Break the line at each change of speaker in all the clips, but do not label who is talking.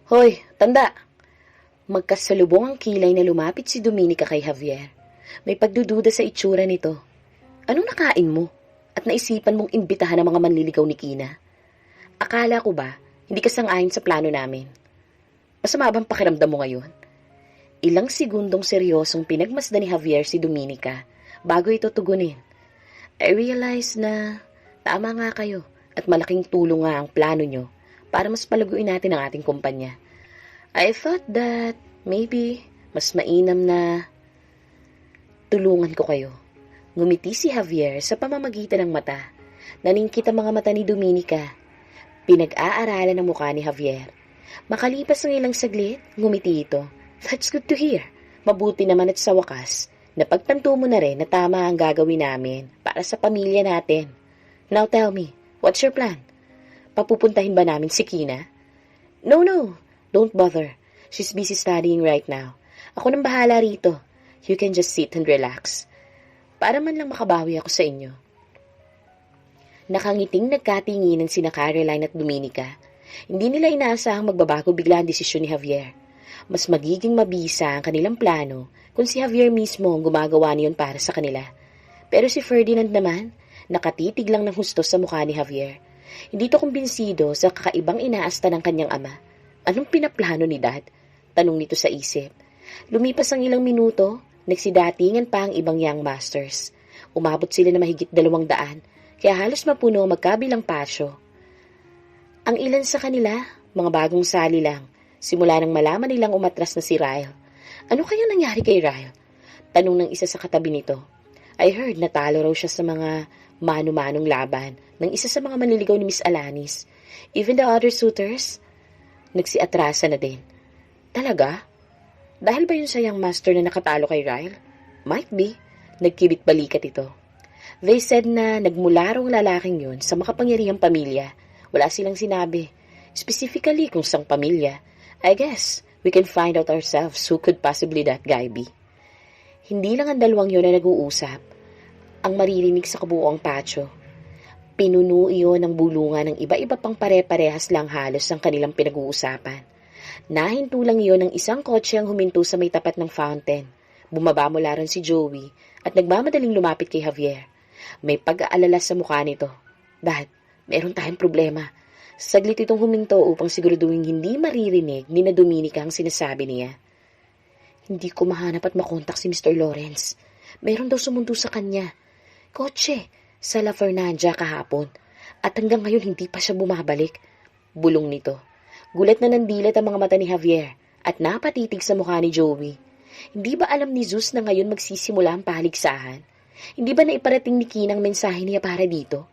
Hoy, tanda! Magkasalubong ang kilay na lumapit si Dominica kay Javier. May pagdududa sa itsura nito. Anong nakain mo? At naisipan mong imbitahan ang mga manliligaw ni Kina? Akala ko ba, hindi ka sang-ayon sa plano namin? Masama bang pakiramdam mo ngayon? Ilang segundong seryosong pinagmasdan ni Javier si Dominica bago ito tugunin. I realize na tama nga kayo at malaking tulong nga ang plano nyo para mas palaguin natin ang ating kumpanya. I thought that maybe mas mainam na tulungan ko kayo. Ngumiti si Javier sa pamamagitan ng mata. Naningkit ang mga mata ni Dominica. Pinag-aaralan ang mukha ni Javier. Makalipas ng ilang saglit, ngumiti ito. That's good to hear. Mabuti naman at sa wakas, napagtanto mo na rin na tama ang gagawin namin para sa pamilya natin. Now tell me, what's your plan? Papupuntahin ba namin si Kina? No, don't bother. She's busy studying right now. Ako nang bahala rito. You can just sit and relax. Para man lang makabawi ako sa inyo. Nakangiting nagkatinginan sina Caroline at Dominica. Hindi nila inaasahang magbabago bigla ang desisyon ni Javier. Mas magiging mabisa ang kanilang plano kung si Javier mismo ang gumagawa niyon para sa kanila. Pero si Ferdinand naman, nakatitig lang ng husto sa mukha ni Javier. Hindi to kumbinsido sa kakaibang inaasta ng kanyang ama. Anong pinaplano ni Dad? Tanong nito sa isip. Lumipas ang ilang minuto, nagsidatingan pa ang ibang young masters. Umabot sila na mahigit 200, kaya halos mapuno magkabilang pasyo. Ang ilan sa kanila, mga bagong sali lang, simula nang malaman nilang umatras na si Ryle. Ano kaya nangyari kay Ryle? Tanong ng isa sa katabi nito. I heard natalo raw siya sa mga mano-manong laban ng isa sa mga manliligaw ni Miss Alanis. Even the other suitors, nagsiatrasa na din. Talaga? Dahil ba yun sa young master na nakatalo kay Ryle? Might be. Nagkibit balikat ito. They said na nagmula raw ang lalaking yun sa makapangyarihang pamilya. Wala silang sinabi. Specifically kung sang pamilya. I guess we can find out ourselves who could possibly that guy be. Hindi lang ang dalawang yun na nag-uusap. Ang maririnig sa kabuoang patio. Pinuno iyon ng bulungan ng iba-iba pang pare-parehas lang halos ang kanilang pinag-uusapan. Nahinto lang iyon ng isang kotse ang huminto sa may tapat ng fountain. Bumaba mula ron si Joey at nagmamadaling lumapit kay Javier. May pag-aalala sa mukha nito. Dad, meron tayong problema. Saglit itong huminto upang siguraduhin hindi maririnig ni na Dominica ang sinasabi niya. Hindi ko mahanap at makontak si Mr. Lawrence. Meron daw sumundo sa kanya. Kotse, sa La Fernanda kahapon. At hanggang ngayon hindi pa siya bumabalik. Bulong nito. Gulat na nandilat ang mga mata ni Javier at napatitig sa mukha ni Joey. Hindi ba alam ni Zeus na ngayon magsisimula ang paligsahan? Hindi ba naiparating ni Kina ang mensahe niya para dito?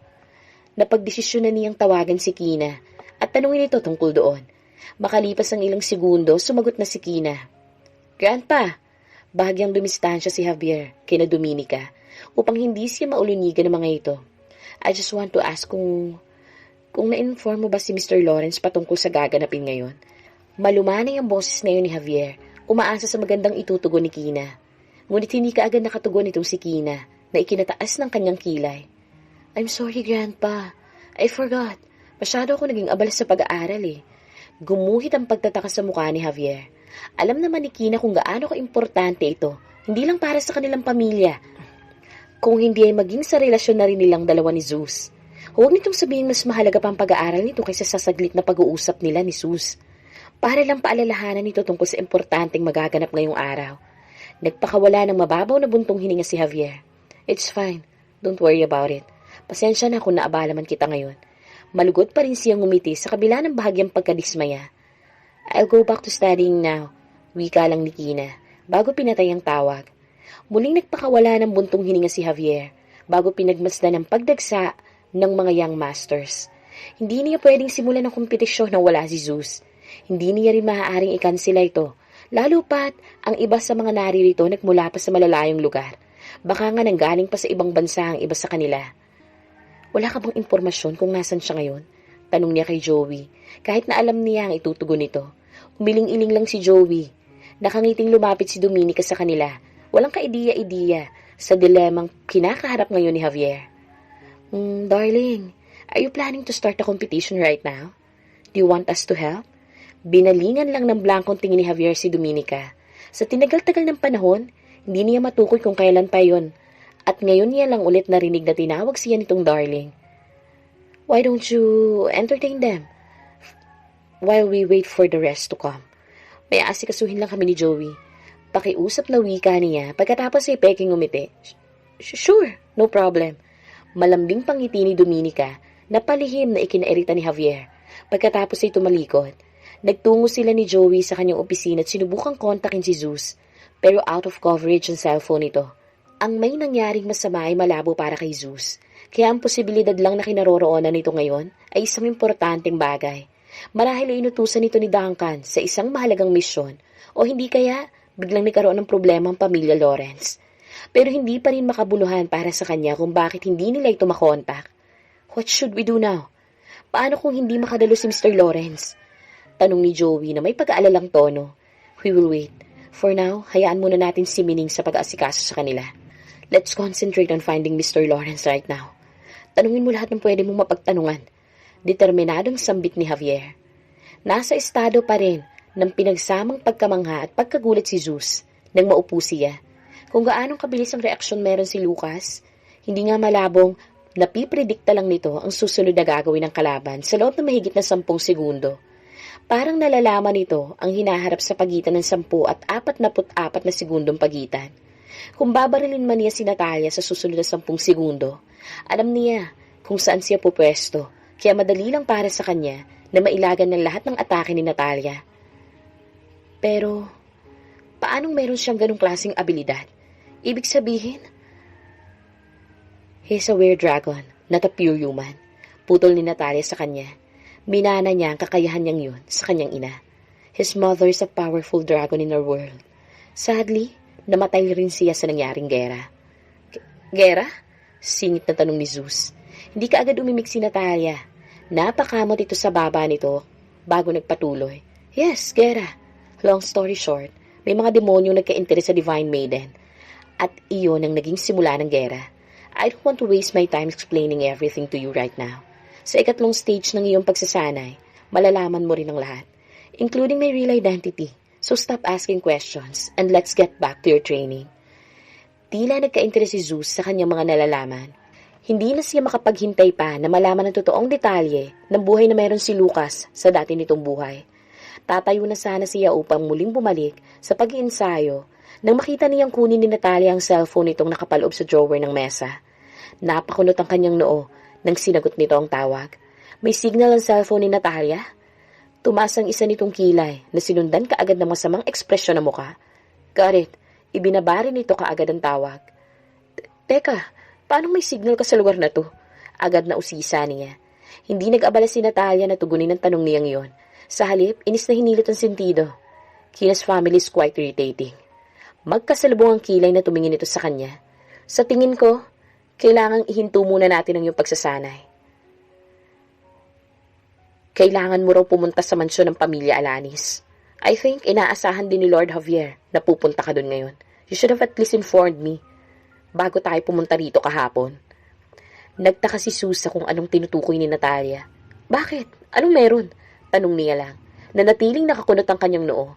Napagdesisyon na niyang tawagan si Kina at tanungin ito tungkol doon. Makalipas ang ilang segundo, sumagot na si Kina. Grandpa, bahagyang dumistansya si Javier kina Dominica upang hindi siya maulunigan ng mga ito. I just want to ask kung na-inform mo ba si Mr. Lawrence patungkol sa gaganapin ngayon? Malumanay ang boses na yun ni Javier, umaasa sa magandang itutugon ni Kina. Ngunit hindi kaagad nakatugon itong si Kina na ikinataas ng kanyang kilay. I'm sorry, Grandpa. I forgot. Masyado ako naging abala sa pag-aaral eh. Gumuhit ang pagtataka sa mukha ni Javier. Alam naman ni Kina kung gaano ka-importante ito, hindi lang para sa kanilang pamilya. Kung hindi ay maging sa relasyon na rin nilang dalawa ni Zeus. Huwag nitong sabihin mas mahalaga pa ang pag-aaral nito kaysa sa saglit na pag-uusap nila ni Zeus. Para lang paalalahanan nito tungkol sa importanteng magaganap ngayong araw. Nagpakawala ng mababaw na buntong hininga si Javier. It's fine. Don't worry about it. Pasensya na kung naabala man kita ngayon. Malugod pa rin siyang ngumiti sa kabila ng bahagyang pagkadismaya. I'll go back to studying now. Wika lang ni Kina, bago pinatay ang tawag. Muling nagpakawala ng buntong hininga si Javier, bago pinagmasdan ng pagdagsa ng mga young masters. Hindi niya pwedeng simulan ng kompetisyon nang wala si Zeus. Hindi niya rin maaaring ikansela ito, lalo pat ang iba sa mga naririto nagmula pa sa malalayong lugar. Baka nga nanggaling pa sa ibang bansa ang iba sa kanila. Wala ka bang impormasyon kung nasan siya ngayon? Tanong niya kay Joey, kahit na alam niya ang itutugon nito. Umiling-iling lang si Joey. Nakangiting lumapit si Dominica sa kanila. Walang kaidiya-idiya sa dilemang kinakaharap ngayon ni Javier. Darling, are you planning to start a competition right now? Do you want us to help? Binalingan lang ng blankong tingin ni Javier si Dominica. Sa tinagal-tagal ng panahon, hindi niya matukoy kung kailan pa yon. At ngayon niya lang ulit narinig na tinawag siya nitong darling. Why don't you entertain them while we wait for the rest to come? May asikasuhin lang kami ni Joey. Pakiusap na wika niya pagkatapos ay peking umiti. Sure, no problem. Malambing pangiti ni Dominica na palihim na ikinairita ni Javier. Pagkatapos ay tumalikod. Nagtungo sila ni Joey sa kanyang opisina at sinubukang kontakin si Zeus, pero out of coverage ang cellphone nito. Ang may nangyaring masama ay malabo para kay Zeus, kaya ang posibilidad lang na kinaroroonan nito ngayon ay isang importanteng bagay. Marahil ay inutusan nito ni Duncan sa isang mahalagang misyon, o hindi kaya biglang nagkaroon ng problema ang pamilya Lawrence. Pero hindi pa rin makabuluhan para sa kanya kung bakit hindi nila ito makontak. What should we do now? Paano kung hindi makadalo si Mr. Lawrence? Tanong ni Joey na may pag-aalalang tono. We will wait. For now, hayaan muna natin si Mining sa pag-aasikaso sa kanila. Let's concentrate on finding Mr. Lawrence right now. Tanungin mo lahat ng pwede mong mapagtanungan. Determinadong sambit ni Javier. Nasa estado pa rin ng pinagsamang pagkamangha at pagkagulat si Zeus nang maupo siya. Kung gaanong kabilis ang reaksyon meron si Lucas, hindi nga malabong napipredikta lang nito ang susunod na gagawin ng kalaban sa loob ng mahigit na 10 segundo. Parang nalalaman nito ang hinaharap sa pagitan ng 10 at 44 na segundong pagitan. Kung babarilin man niya si Natalia sa susunod na 10 segundo, alam niya kung saan siya pupwesto, kaya madali lang para sa kanya na mailagan ng lahat ng atake ni Natalia. Pero, paanong meron siyang ganong klaseng abilidad? Ibig sabihin, he's a weird dragon, not a pure human. Putol ni Natalia sa kanya. Minana niya ang kakayahan niyang yun sa kanyang ina. His mother is a powerful dragon in our world. Sadly, namatay rin siya sa nangyaring gera. Gera? Singit na tanong ni Zeus. Hindi ka agad umimik si Natalia. Napakamot ito sa baba nito bago nagpatuloy. Yes, gera. Long story short, may mga demonyo nagka-interes sa Divine Maiden. At iyon ang naging simula ng gera. I don't want to waste my time explaining everything to you right now. Sa ikatlong stage ng iyong pagsasanay, malalaman mo rin ang lahat, including my real identity. So stop asking questions and let's get back to your training. Tila nagka-interes si Zeus sa kanyang mga nalalaman. Hindi na siya makapaghintay pa na malaman ang totoong detalye ng buhay na meron si Lucas sa dati nitong buhay. Tatayo na sana siya upang muling bumalik sa pag-iensayo nang makita niyang kunin ni Natalia ang cellphone nitong nakapaloob sa drawer ng mesa. Napakunot ang kanyang noo nang sinagot nito ang tawag. May signal ang cellphone ni Natalia. Tumaas ang isa nitong kilay na sinundan kaagad ng masamang ekspresyon ng muka. Got it. Ibinabari nito kaagad ang tawag. Teka, paano may signal ka sa lugar na to? Agad na usisa niya. Hindi nag-abala si Natalia na tugunin ang tanong niyang iyon. Sa halip, inis na hinilot ang sentido. Kina's family is quite irritating. Magkasalubong ang kilay na tumingin ito sa kanya. Sa tingin ko, kailangang ihinto muna natin ang iyong pagsasanay. Kailangan mo raw pumunta sa mansyon ng pamilya Alanis. I think inaasahan din ni Lord Javier na pupunta ka doon ngayon. You should have at least informed me bago tayo pumunta rito kahapon. Nagtaka si Susa kung anong tinutukoy ni Natalia. Bakit? Anong meron? Tanong niya lang. Nanatiling nakakunot ang kanyang noo.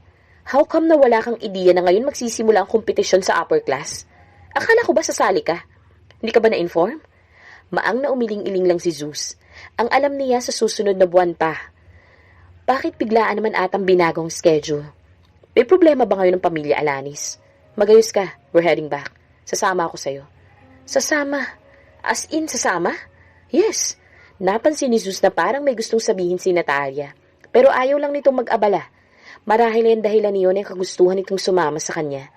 How come na wala kang ideya na ngayon magsisimula ang kompetisyon sa upper class? Akala ko ba sasali ka? Hindi ka ba na-inform? Maang na umiling-iling lang si Zeus. Ang alam niya sa susunod na buwan pa. Bakit biglaan naman atang binagong schedule? May problema ba ngayon ng pamilya Alanis? Magayos ka, we're heading back. Sasama ako sa'yo. Sasama? As in, sasama? Yes. Napansin ni Zeus na parang may gustong sabihin si Natalia. Pero ayaw lang nitong mag-abala. Marahil yan dahilan niyon ay kagustuhan nitong sumama sa kanya.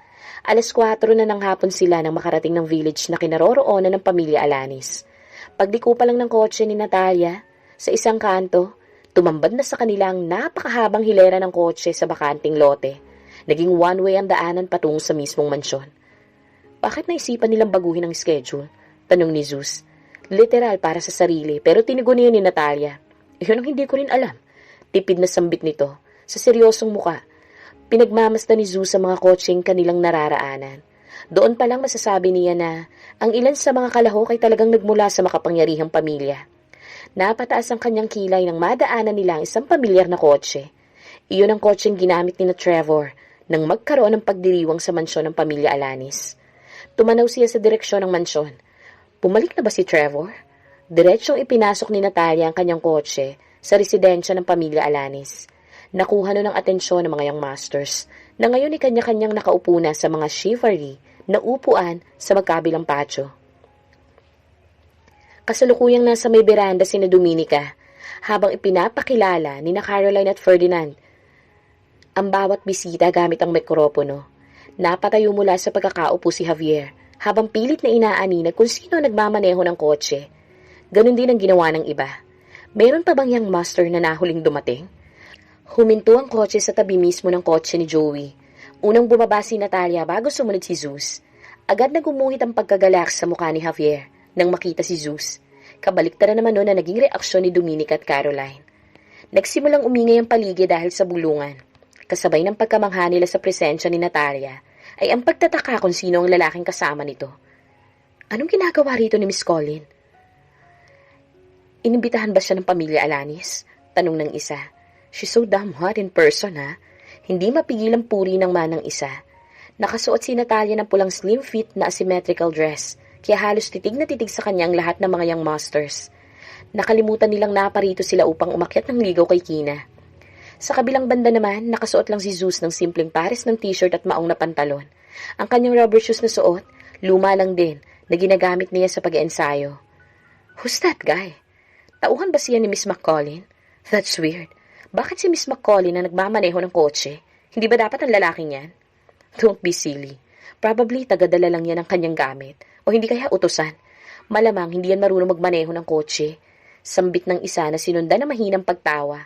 4:00 na ng hapon sila nang makarating ng village na kinaroroonan ng pamilya Alanis. Pagliko pa lang ng kotse ni Natalia, sa isang kanto, tumambad na sa kanilang napakahabang hilera ng kotse sa bakanting lote. Naging one-way ang daanan patungo sa mismong mansyon. Bakit naisipan nilang baguhin ang schedule? Tanong ni Zeus. Literal para sa sarili, pero tinigon niya ni Natalia. Iyon ang hindi ko rin alam. Tipid na sambit nito, sa seryosong muka. Pinagmamasdan ni Zeus sa mga kotseng kanilang nararaanan. Doon pa lang masasabi niya na ang ilan sa mga kalahok ay talagang nagmula sa makapangyarihang pamilya. Napataas ang kanyang kilay nang madaanan nila ang isang pamilyar na kotse. Iyon ang kotseng ginamit ni na Trevor nang magkaroon ng pagdiriwang sa mansyon ng pamilya Alanis. Tumanaw siya sa direksyon ng mansyon. Bumalik na ba si Trevor? Diretsyong ipinasok ni Natalia ang kanyang kotse sa residensya ng pamilya Alanis. Nakuha nun ang atensyon ng mga young masters na ngayon ay kanya-kanyang nakaupo na sa mga chivalry na upuan sa magkabilang patio. Kasalukuyang nasa may beranda sina Dominica habang ipinapakilala ni na Caroline at Ferdinand ang bawat bisita gamit ang mikropono. Napatayo mula sa pagkakaupo si Javier habang pilit na inaaninag kung sino nagmamaneho ng kotse. Ganon din ang ginawa ng iba. Meron pa bang young master na nahuling dumating? Huminto ang kotse sa tabi mismo ng kotse ni Joey. Unang bumaba si Natalia bago sumunod si Zeus. Agad na gumuhit ang pagkagalak sa mukha ni Javier nang makita si Zeus. Kabaliktaran naman noon na naging reaksyon ni Dominica at Caroline. Nagsimulang umingay ang paligid dahil sa bulungan. Kasabay ng pagkamangha nila sa presensya ni Natalia ay ang pagtataka kung sino ang lalaking kasama nito. Anong ginagawa rito ni Miss Colin? Inimbitahan ba siya ng pamilya Alanis? Tanong ng isa. She's so damn hot in person, ha? Hindi mapigil ang puri ng manang isa. Nakasuot si Natalia ng pulang slim fit na asymmetrical dress, kaya halos titig na titig sa kanyang lahat ng mga young masters. Nakalimutan nilang naparito sila upang umakyat ng ligaw kay Kina. Sa kabilang banda naman, nakasuot lang si Zeus ng simpleng pares ng t-shirt at maong na pantalon. Ang kanyang rubber shoes na suot, luma lang din, na ginagamit niya sa pag-ensayo. Who's that guy? Tauhan ba siya ni Miss McCollin? That's weird. Bakit si Miss McCollin na nagmamaneho ng kotse? Hindi ba dapat ang lalaking yan? Don't be silly. Probably tagadala lang yan ang kanyang gamit. O hindi kaya utusan. Malamang hindi yan marunong magmaneho ng kotse. Sambit ng isa na sinundan na mahinang pagtawa.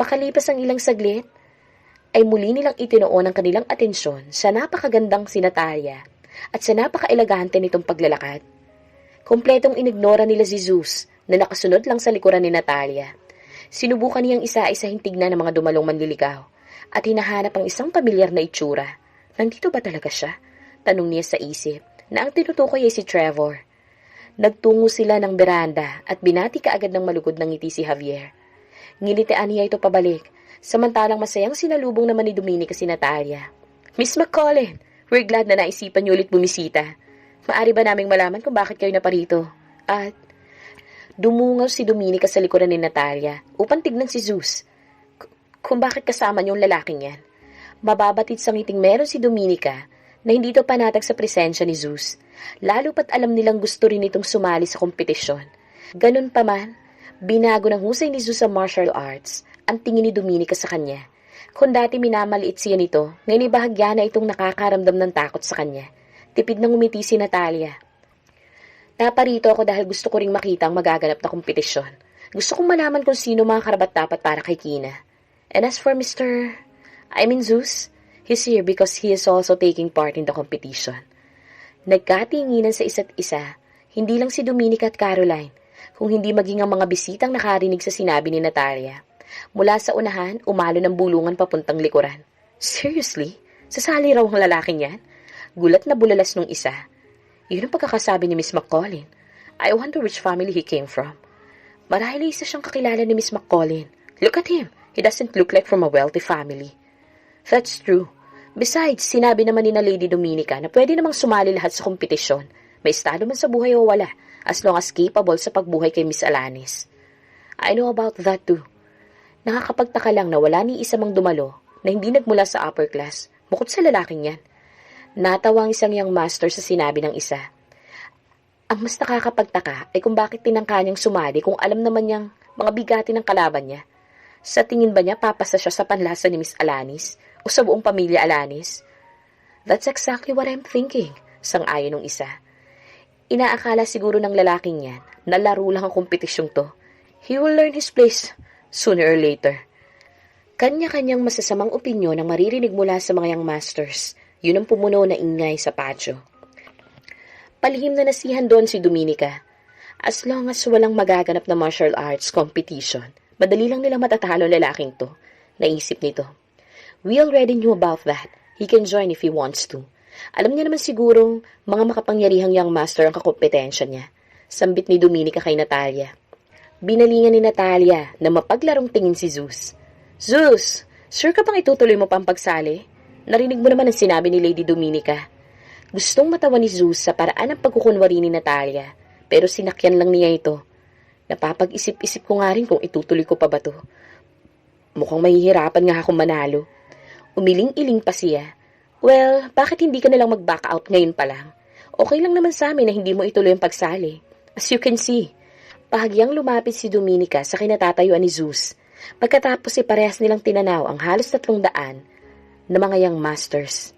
Makalipas ang ilang saglit, ay muli nilang itinoon ang kanilang atensyon sa napakagandang si Natalia at sa napaka-elegante nitong paglalakad. Kompletong inignora nila si Zeus na nakasunod lang sa likuran ni Natalia. Sinubukan niyang isa-isahin tignan ng mga dumalong manliligaw at hinahanap ang isang pamilyar na itsura. Nandito ba talaga siya? Tanong niya sa isip na ang tinutukoy ay si Trevor. Nagtungo sila ng beranda at binati kaagad ng malugod ng ngiti si Javier. Nginitian niya ito pabalik, samantalang masayang sinalubong naman ni Dominica si Natalia. Miss McCollin, we're glad na naisipan niyo ulit bumisita. Maari ba naming malaman kung bakit kayo naparito? At dumungaw si Dominica sa likuran ni Natalia upang tignan si Zeus. Kung bakit kasama niyong lalaking yan? Mababatid sa ngiting meron si Dominica na hindi ito panatag sa presensya ni Zeus. Lalo pat alam nilang gusto rin itong sumali sa kompetisyon. Ganun pa man, binago ng husay ni Zeus sa martial arts ang tingin ni Dominica sa kanya. Kung dati minamaliit siya nito, ngayon ibahagya na itong nakakaramdam ng takot sa kanya. Tipid nang umiti si Natalia. Naparito ako dahil gusto ko ring makita ang magaganap na kompetisyon. Gusto kong malaman kung sino mga karapat-dapat para kay Kina. And as for Zeus, he's here because he is also taking part in the competition. Nagkatinginan sa isa't isa, hindi lang si Dominica at Caroline, kung hindi maging ang mga bisitang nakarinig sa sinabi ni Natalia. Mula sa unahan, umalo ng bulungan papuntang likuran. Seriously? Sasali raw ang lalaking yan? Gulat na bulalas nung isa. Yun ang pagkakasabi ni Miss McCollin. I wonder which family he came from. Marahil isa siyang kakilala ni Miss McCollin. Look at him. He doesn't look like from a wealthy family. That's true. Besides, sinabi naman ni na Lady Dominica na pwede namang sumali lahat sa kompetisyon. May estado man sa buhay o wala, as long as capable sa pagbuhay kay Miss Alanis. I know about that too. Nakakapagtaka lang na wala ni isa mang dumalo na hindi nagmula sa upper class, bukod sa lalaking yan. Natawa ang isang young master sa sinabi ng isa. Ang mas nakakapagtaka ay kung bakit tinangka niyang sumali kung alam naman niyang mga bigati ng kalaban niya. Sa tingin ba niya papasa siya sa panlasa ni Miss Alanis o sa buong pamilya Alanis? That's exactly what I'm thinking, sang-ayon ng isa. Inaakala siguro ng lalaking yan na laro lang ang kompetisyong to. He will learn his place sooner or later. Kanya-kanyang masasamang opinyon ang maririnig mula sa mga young masters. Yun ang pumuno na ingay sa patio. Palihim na nasihan doon si Dominica. As long as walang magaganap na martial arts competition, madali lang nilang matatalo ang lalaking to. Naisip nito. We already knew about that. He can join if he wants to. Alam niya naman sigurong mga makapangyarihang young master ang kakompetensya niya. Sambit ni Dominica kay Natalia. Binalingan ni Natalia na mapaglarong tingin si Zeus. Zeus, Sure ka bang itutuloy mo pang pagsali? Narinig mo naman ang sinabi ni Lady Dominica. Gustong matawa ni Zeus sa paraan ng pagkukunwari ni Natalia, pero sinakyan lang niya ito. Napapag-isip-isip ko nga rin kung itutuloy ko pa ba to. Mukhang mahihirapan nga akong manalo. Umiling-iling pa siya. Well, bakit hindi ka nalang mag-back out ngayon pa lang? Okay lang naman sa amin na hindi mo ituloy ang pagsali. As you can see, bahagyang lumapit si Dominica sa kinatatayuan ni Zeus. Pagkatapos parehas nilang tinanaw ang halos 300 na mga young masters.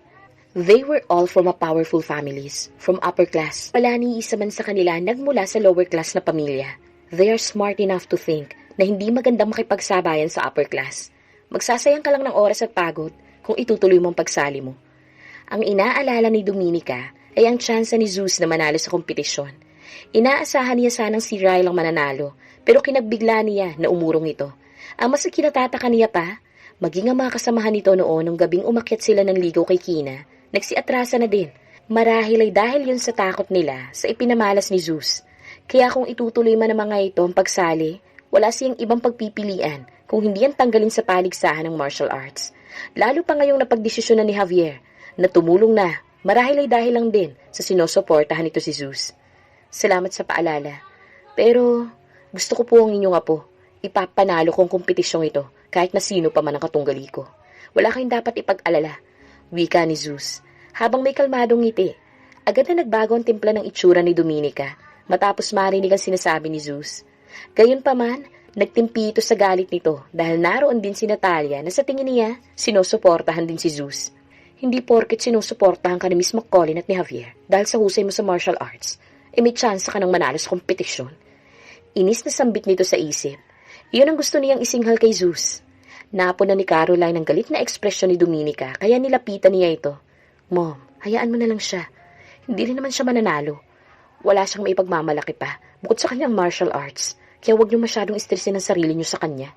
They were all from a powerful families, from upper class. Wala ni isa man sa kanila nagmula sa lower class na pamilya. They are smart enough to think na hindi magandang makipagsabayan sa upper class. Magsasayang ka lang ng oras at pagod kung itutuloy mo ang pagsali mo. Ang inaalala ni Dominica ay ang tsansa ni Zeus na manalo sa kompetisyon. Inaasahan niya sanang si Ryle ang mananalo, pero kinagbigla niya na umurong ito. Ang mas kinatataka niya pa, maging ang mga kasamahan nito noon nung gabing umakyat sila ng ligaw kay Kina, nagsiatrasa na din. Marahil ay dahil yun sa takot nila sa ipinamalas ni Zeus. Kaya kung itutuloy man ng mga ito ang pagsali, wala siyang ibang pagpipilian kung hindi yan tanggalin sa paligsahan ng martial arts. Lalo pa ngayong napagdesisyonan ni Javier na tumulong na, marahil ay dahil lang din sa sinusuportahan nito si Zeus. Salamat sa paalala. Pero gusto ko po ang inyong apo. Ipapanalo kong kompetisyong ito kahit na sino pa man ang katunggali ko. Wala kayong dapat ipag-alala, wika ni Zeus. Habang may kalmadong ngiti, agad na nagbago ang timpla ng itsura ni Dominica matapos marinig ang sinasabi ni Zeus. Gayunpaman, nagtimpi ito sa galit nito dahil naroon din si Natalia na sa tingin niya sinusuportahan din si Zeus. Hindi porket sinusuportahan ka ni Miss McCollin at ni Javier dahil sa husay mo sa martial arts, may tsansa ka ng manalo sa kompetisyon. Inis na sambit nito sa isip. Iyon ang gusto niyang isinghal kay Zeus. Napon na ni Caroline ang galit na ekspresyon ni Dominica kaya nilapitan niya ito. Mom, hayaan mo na lang siya. Hindi rin naman siya mananalo. Wala siyang maipagmamalaki pa bukod sa kanyang martial arts. Kaya huwag niyo masyadong istresin ang sarili niyo sa kanya.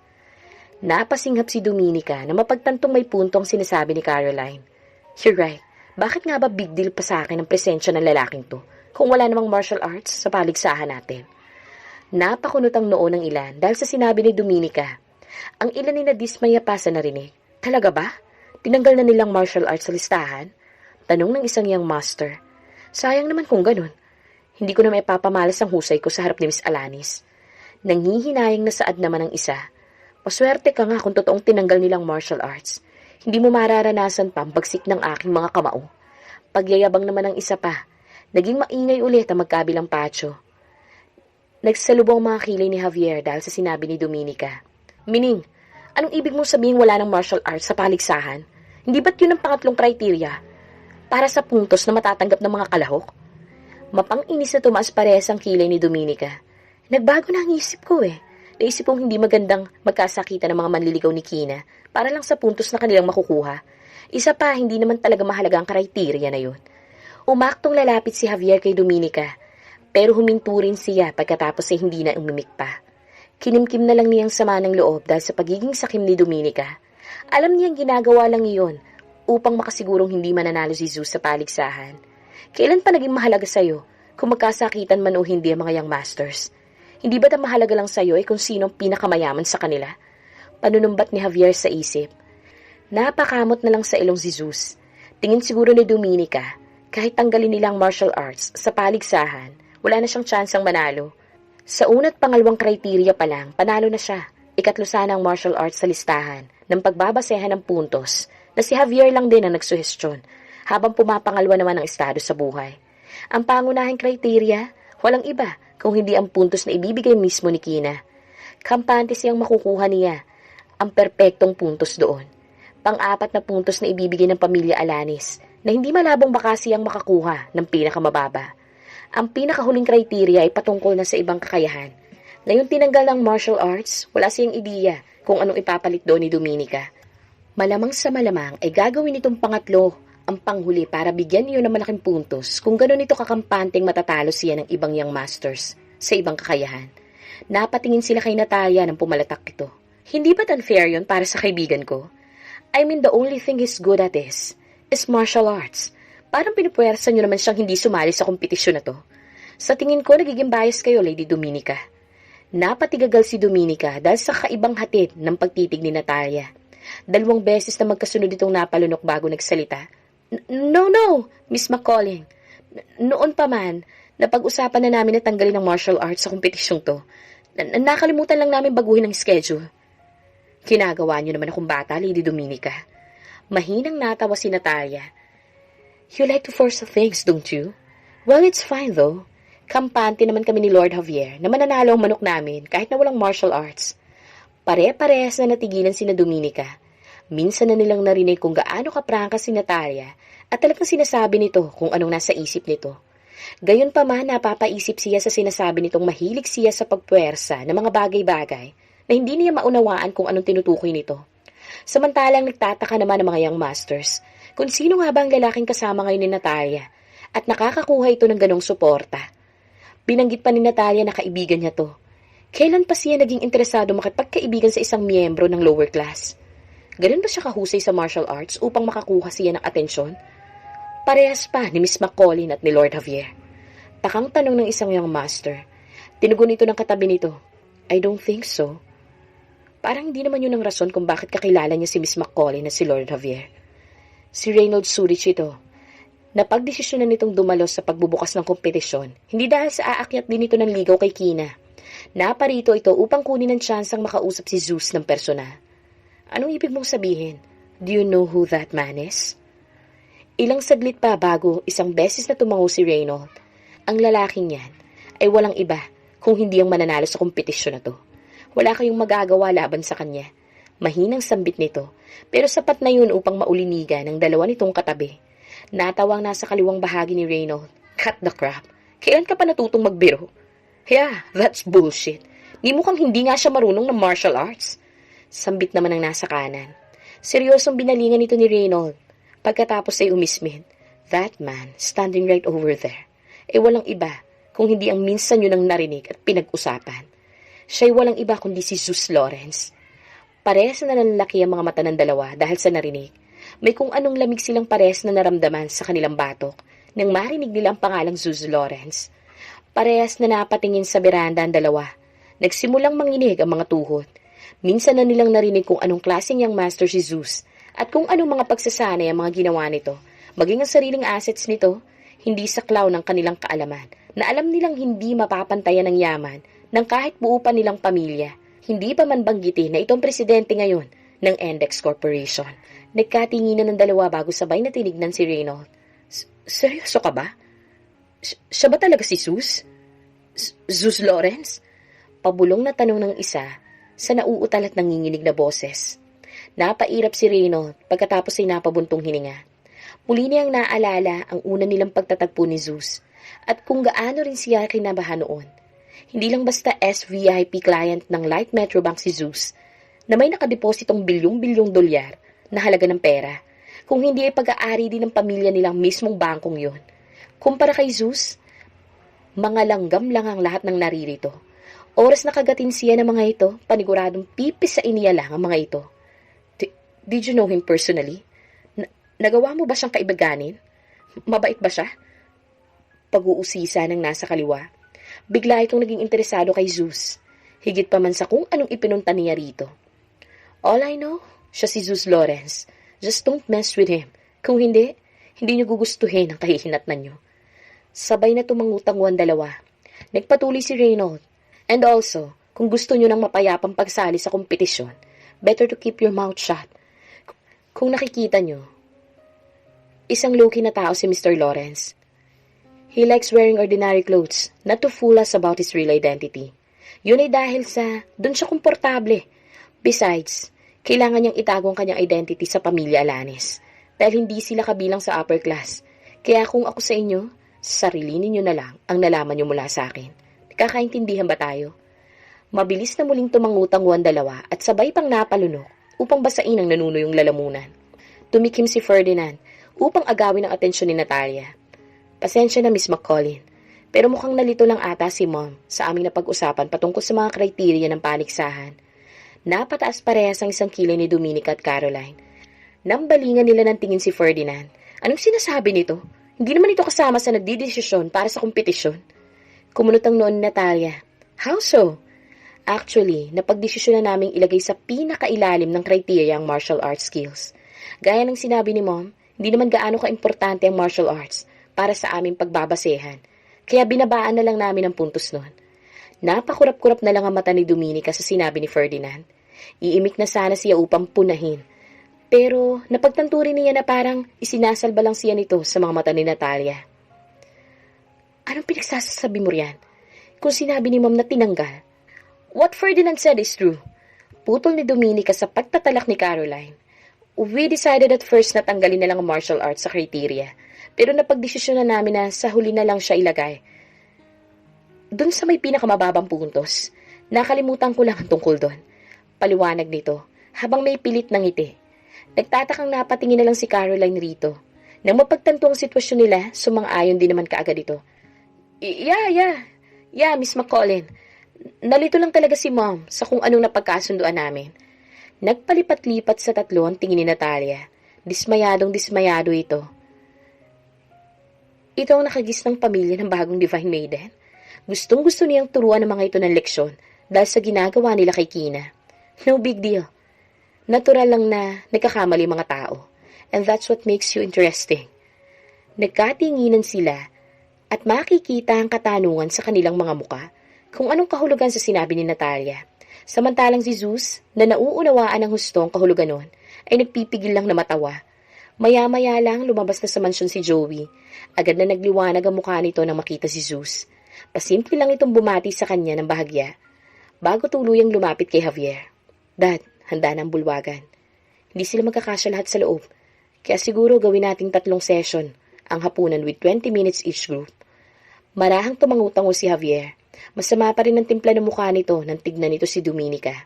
Napasinghap si Dominica na mapagtantong may punto ang sinasabi ni Caroline. You're right. Bakit nga ba big deal pa sa akin ang presensya ng lalaking to kung wala namang martial arts sa paligsahan natin? Napakunot ang noo ng ilan dahil sa sinabi ni Dominica. Ang ilan ni nadismaya pa sa narinig. Talaga ba? Tinanggal na nilang martial arts sa listahan? Tanong ng isang young master. Sayang naman kung ganun. Hindi ko na may papamalas ang husay ko sa harap ni Miss Alanis. Nanghihinayang na saad naman ang isa. Paswerte ka nga kung totoong tinanggal nilang martial arts. Hindi mo mararanasan pa ang bagsik ng aking mga kamao. Pagyayabang naman ang isa pa. Naging maingay ulit ang magkabilang patio. Nagsalubong mga kilay ni Javier dahil sa sinabi ni Dominica. Mining, anong ibig mong sabihin wala ng martial arts sa paligsahan? Hindi ba't yun ang pangatlong kriteria para sa puntos na matatanggap ng mga kalahok? Mapang-inis na tumaas parehas ang kilay ni Dominica. Nagbago na ang isip ko eh. Naisip kong hindi magandang magkasakitan ng mga manliligaw ni Kina para lang sa puntos na kanilang makukuha. Isa pa, hindi naman talaga mahalaga ang kriteria na yun. Umaktong lalapit si Javier kay Dominica. Pero huminto rin siya pagkatapos ay hindi na umimik pa. Kinimkim na lang niyang sama ng loob dahil sa pagiging sakim ni Dominica. Alam niyang ginagawa lang iyon upang makasigurong hindi mananalo si Zeus sa paligsahan. Kailan pa naging mahalaga sa'yo kung magkasakitan man o hindi ang mga young masters? Hindi ba't ang mahalaga lang sa'yo ay kung sino ang pinakamayaman sa kanila? Panunumbat ni Javier sa isip. Napakamot na lang sa ilong si Zeus. Tingin siguro ni Dominica, kahit tanggalin nilang martial arts sa paligsahan, wala na siyang tsansang manalo. Sa una't pangalawang kriteria pa lang, panalo na siya. Ikatlo sana ang martial arts sa listahan ng pagbabasehan ng puntos na si Javier lang din ang nagsuhestyon habang pumapangalwa naman ang estado sa buhay. Ang pangunahing kriteria, walang iba kung hindi ang puntos na ibibigay mismo ni Kina. Kampante siyang makukuha niya ang perpektong puntos doon. Pang-apat na puntos na ibibigay ng pamilya Alanis na hindi malabong baka siyang makakuha ng pinakamababa. Ang pinakahuling kriteria ay patungkol na sa ibang kakayahan. Ngayon tinanggal ng martial arts, wala siyang ideya kung anong ipapalit doon ni Dominica. Malamang sa malamang ay gagawin itong pangatlo, ang panghuli para bigyan niyo ng malaking puntos kung gano'n ito kakampanteng matatalo siya ng ibang young masters sa ibang kakayahan. Napatingin sila kay Natalia nang pumalatak ito. Hindi ba't unfair yun para sa kaibigan ko? I mean, the only thing he's good at is martial arts. Parang pinupuwersa nyo naman siyang hindi sumali sa kompetisyon na to. Sa tingin ko, nagiging bias kayo, Lady Dominica. Napatigagal si Dominica dahil sa kaibang hatid ng pagtitig ni Natalia. 2 beses na magkasunod itong napalunok bago nagsalita. No, Miss McCollin. Noon pa man, napag-usapan na namin na tanggalin ang martial arts sa kompetisyong to. Nakalimutan lang namin baguhin ang schedule. Kinagawa niyo naman akong bata, Lady Dominica. Mahinang natawa si Natalia. You like to force things, don't you? Well, it's fine though. Kampante naman kami ni Lord Javier na mananalo ang manok namin kahit na walang martial arts. Pare-parehas na natigilan si Dominica. Minsan na nilang narinig kung gaano kaprangka si Natalia at talagang sinasabi nito kung anong nasa isip nito. Gayon pa man, napapaisip siya sa sinasabi nitong mahilig siya sa pagpuwersa ng mga bagay-bagay na hindi niya maunawaan kung anong tinutukoy nito. Samantalang nagtataka naman ang mga young masters kung sino nga ba ang lalaking kasama ngayon ni Natalia at nakakakuha ito ng ganong suporta. Binanggit pa ni Natalia na kaibigan niya to. Kailan pa siya naging interesado makipagkaibigan sa isang miyembro ng lower class? Ganun ba siya kahusay sa martial arts upang makakuha siya ng atensyon? Parehas pa ni Miss McCollin at ni Lord Javier. Takang tanong ng isang young master. Tinugon ito ng katabi nito. I don't think so. Parang hindi naman yun ang rason kung bakit kakilala niya si Miss McCollin at si Lord Javier. Si Reynold Zurich ito. Napagdesisyonan nitong dumalos sa pagbubukas ng kompetisyon, hindi dahil sa aakyat din ito ng ligaw kay Kina. Naparito ito upang kunin ang tsansang makausap si Zeus ng personal. Anong ibig mong sabihin? Do you know who that man is? Ilang saglit pa bago isang beses na tumango si Reynold. Ang lalaking yan ay walang iba kung hindi ang mananalo sa kompetisyon na to. Wala kayong magagawa laban sa kanya. Mahinang sambit nito, pero sapat na yun upang maulinigan ng dalawa nitong katabi. Natawang nasa kaliwang bahagi ni Reynold. Cut the crap. Kailan ka pa natutong magbiro? Yeah, that's bullshit. Ni mukhang hindi nga siya marunong ng martial arts. Sambit naman ang nasa kanan. Seryosong binalingan ito ni Reynold. Pagkatapos ay umismit. That man, standing right over there, walang iba kung hindi ang minsan yun ang narinig at pinag-usapan. Siya'y walang iba kundi si Zeus Lawrence. Parehas na nanlalaki ang mga mata ng dalawa dahil sa narinig. May kung anong lamig silang parehas na naramdaman sa kanilang batok nang marinig nila ang pangalang Zeus Lawrence. Parehas na napatingin sa beranda ang dalawa. Nagsimulang manginig ang mga tuhod. Minsan na nilang narinig kung anong klaseng young master si Zeus at kung anong mga pagsasanay ang mga ginawa nito. Maging ang sariling assets nito, hindi saklaw ng kanilang kaalaman na alam nilang hindi mapapantayan ng yaman ng kahit buo pa nilang pamilya. Hindi pa man banggitin na itong presidente ngayon ng Endex Corporation. Nagkatinginan ng dalawa bago sabay na tinignan si Reynold. Seryoso ka ba? Siya ba talaga si Zeus? Zeus Lawrence? Pabulong na tanong ng isa sa nauutal at nanginginig na boses. Napairap si Reynold pagkatapos ay napabuntong hininga. Muli niyang naalala ang una nilang pagtatagpo ni Zeus at kung gaano rin siya kinabahan noon. Hindi lang basta SVIP client ng Light Metro Bank si Zeus na may nakadepositong bilyong-bilyong dolyar na halaga ng pera, kung hindi ay pag-aari din ng pamilya nilang mismong bangkong yun. Kumpara kay Zeus, mga langgam lang ang lahat ng naririto. Oras na kagatin siya ng mga ito, paniguradong pipis sa iniya lang ang mga ito. Did you know him personally? Nagawa mo ba siyang kaibaganin? Mabait ba siya? Pag-uusisa ng nasa kaliwa. Bigla itong naging interesado kay Zeus. Higit pa man sa kung anong ipinunta niya rito. All I know, siya si Zeus Lawrence. Just don't mess with him. Kung hindi niyo gugustuhin ang kahihinatnan niyo. Sabay na tumangutango ang dalawa. Nagpatuloy si Reynold. And also, kung gusto niyo ng mapayapang pagsali sa kompetisyon, better to keep your mouth shut. Kung nakikita niyo, isang low-key na tao si Mr. Lawrence. He likes wearing ordinary clothes, not to fool us about his real identity. Yun ay dahil sa, dun siya komportable. Besides, kailangan niyang itago ang kanyang identity sa pamilya Alanis. Dahil hindi sila kabilang sa upper class. Kaya kung ako sa inyo, sarili ninyo na lang ang nalaman niyo mula sa akin. Kakaintindihan ba tayo? Mabilis na muling tumangutango ang dalawa at sabay pang napalunok upang basain ang nanunuyong lalamunan. Tumikim si Ferdinand upang agawin ang atensyon ni Natalia. Pasensya na, Miss McCollin, pero mukhang nalito lang ata si Mom sa aming napag-usapan patungkol sa mga kriteriya ng paniksahan. Napataas parehas ang isang kilay ni Dominica at Caroline. Nambalingan nila ng tingin si Ferdinand. Anong sinasabi nito? Hindi naman ito kasama sa nagdidesisyon para sa kompetisyon. Kumunot ang noon ni Natalia. How so? Actually, napagdesisyon na naming ilagay sa pinakailalim ng criteria ang martial arts skills. Gaya ng sinabi ni Mom, hindi naman gaano ka-importante ang martial arts para sa aming pagbabasehan. Kaya binabaan na lang namin ang puntos nun. Napakurap-kurap na lang ang mata ni Dominica sa sinabi ni Ferdinand. Iimik na sana siya upang punahin. Pero napagtanto rin niya na parang isinasalba lang siya nito sa mga mata ni Natalia. Anong pinagsasabi mo riyan? Kung sinabi ni Mom na tinanggal, what Ferdinand said is true. Putol ni Dominica sa pagtatalak ni Caroline. We decided at first na tanggalin na lang ang martial arts sa criteria. Pero napagdesisyon na namin na sa huli na lang siya ilagay. Doon sa may pinakamababang puntos, nakalimutan ko lang ang tungkol doon. Paliwanag nito, habang may pilit ng ngiti. Nagtatakang napatingin na lang si Caroline rito. Nang mapagtanto ang sitwasyon nila, sumang-ayon din naman kaagad ito. Yeah, Miss McCollin. Nalito lang talaga si Mom sa kung anong napagkasunduan namin. Nagpalipat-lipat sa tatlo ang tingin ni Natalia. Dismayado ito. Ito ang nakagis ng pamilya ng bagong Divine Maiden. Gustong-gusto niyang turuan ng mga ito ng leksyon dahil sa ginagawa nila kay Kina. No big deal. Natural lang na nagkakamali mga tao. And that's what makes you interesting. Nagkatinginan sila at makikita ang katanungan sa kanilang mga muka kung anong kahulugan sa sinabi ni Natalia. Samantalang si Zeus, na nauunawaan ng husto ang kahulugan nun, ay nagpipigil lang na matawa. Maya-maya lang lumabas na sa mansyon si Joey. Agad na nagliwanag ang mukha nito nang makita si Zeus. Pasimple lang itong bumati sa kanya ng bahagya, bago tuluyang lumapit kay Javier. Dad, handa na ang bulwagan. Hindi sila magkakasya lahat sa loob, kaya siguro gawin nating 3 session, ang hapunan with 20 minutes each group. Marahang tumangutango si Javier. Masama pa rin ang timpla ng mukha nito nang tignan nito si Dominica.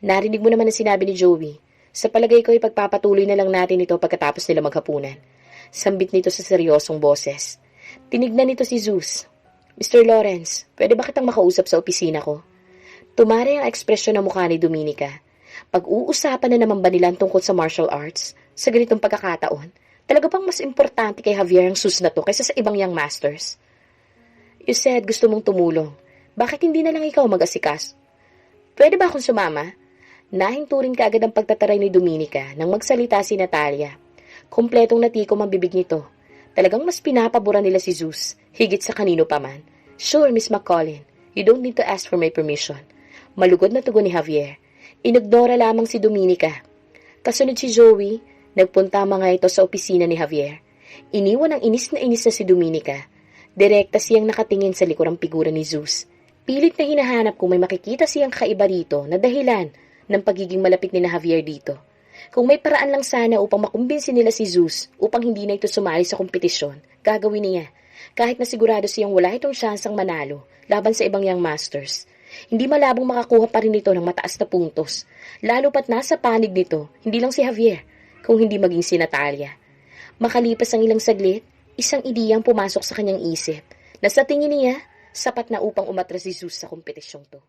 Narinig mo naman ang sinabi ni Joey. Sa palagay ko ay pagpapatuloy na lang natin ito pagkatapos nila maghapunan. Sambit nito sa seryosong boses. Tinignan nito si Zeus. Mr. Lawrence, pwede ba kitang makausap sa opisina ko? Tumari ang ekspresyon ng mukha ni Dominica. Pag-uusapan na naman ba nila tungkol sa martial arts? Sa ganitong pagkakataon, talaga bang mas importante kay Javier ang sus na to kaysa sa ibang young masters? You said gusto mong tumulong. Bakit hindi na lang ikaw mag-asikas? Pwede ba akong sumama? Nahinturin ka agad ang pagtataray ni Dominica nang magsalita si Natalia. Kompletong natikom ang bibig nito. Talagang mas pinapaboran nila si Zeus, higit sa kanino pa man. Sure, Miss McCollin. You don't need to ask for my permission. Malugod na tugon ni Javier. Inignora lamang si Dominica. Kasunod si Joey, nagpunta mga ito sa opisina ni Javier. Iniwan ang inis na si Dominica. Direkta siyang nakatingin sa likurang figura ni Zeus. Pilit na hinahanap kung may makikita siyang kakaiba rito na dahilan ng pagiging malapit ni Javier dito. Kung may paraan lang sana upang makumbinsin nila si Zeus upang hindi na ito sumali sa kompetisyon, gagawin niya. Kahit na sigurado siyang wala itong syansang manalo laban sa ibang young masters. Hindi malabong makakuha pa rin ito ng mataas na puntos. Lalo pat nasa panig nito, hindi lang si Javier, kung hindi maging si Natalia. Makalipas ang ilang saglit, isang ideyang pumasok sa kanyang isip na sa tingin niya, sapat na upang umatras si Zeus sa kompetisyong to.